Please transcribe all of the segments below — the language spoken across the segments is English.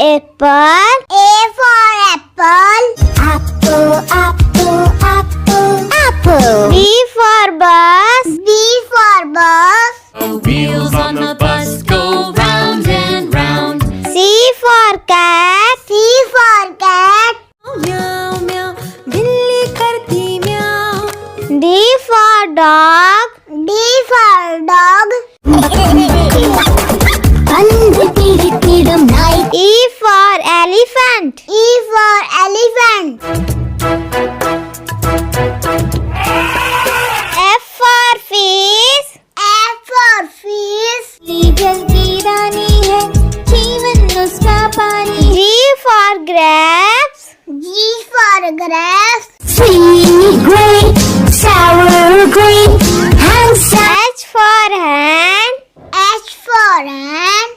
apple. A for apple. Apple, apple, apple. Apple. B for bus. B for bus. Wheels on the bus go round and round. C for cat. C for cat. Meow, meow. बिल्ली करती meow. D for dog. D for dog. Unrepeated night. E for elephant. E for elephant. F for fish. F for fish. जल की रानी है जीवन उसका पानी. G for grapes. G for grapes. Sweet grape, sour grape, handsome. H for hand. H for hand.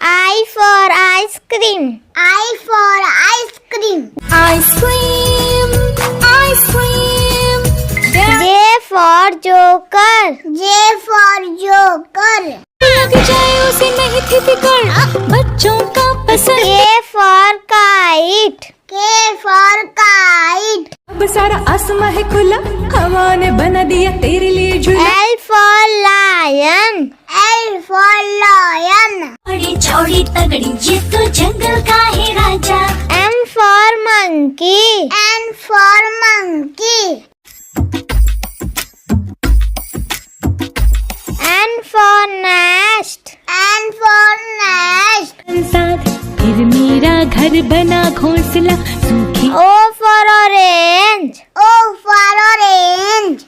I for ice cream. I for ice cream. Ice cream, ice cream. J for joker. J for joker. लग जाए उसे नहीं थी फिकर बच्चों का पसंद. K for kite. K for kite. अब सारा आसमां है खुला हवा ने बना दिया तेरे लिए झूला. L for lion. L for lion. बड़ी चौड़ी तगड़ी ये तो जंगल का है राजा. M for monkey. N for monkey. N for nest. N for nest. साथ फिर मेरा घर बना घोंसला सूखी. O for orange. O for orange.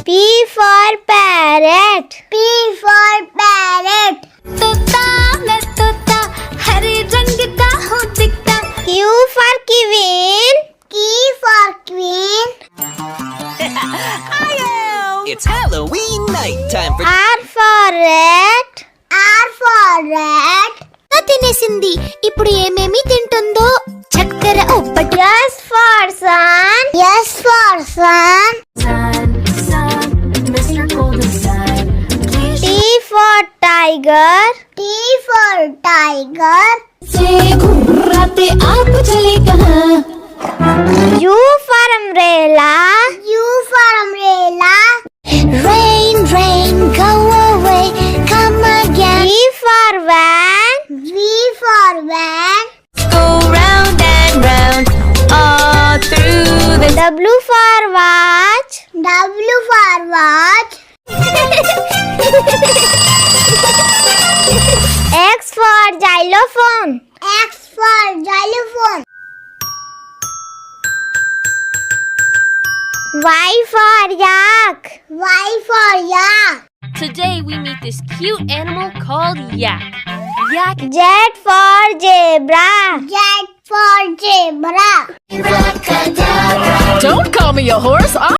P for parrot. P for parrot. तोता मैं तोता हरे रंग का हूँ दिखता. Q for queen. Q for queen. It's Halloween night time for R for rat. R for rat. తినేసింది ఇప్పుడు ఏమేమి తింటుందో చక్కెర ఉప్పటి. S for sun. S for sun. T for tiger. T for tiger. से घुर्राते आप चले कहाँ. U for umbrella. U for umbrella. Rain, rain, go away, come again. V for van. V for van. go round and round all through the W for watch. W for watch. X for xylophone. X for xylophone. Y for yak. Y for yak. Today we meet this cute animal called Yak. Yak Z for zebra. Z for zebra. Don't call me a horse.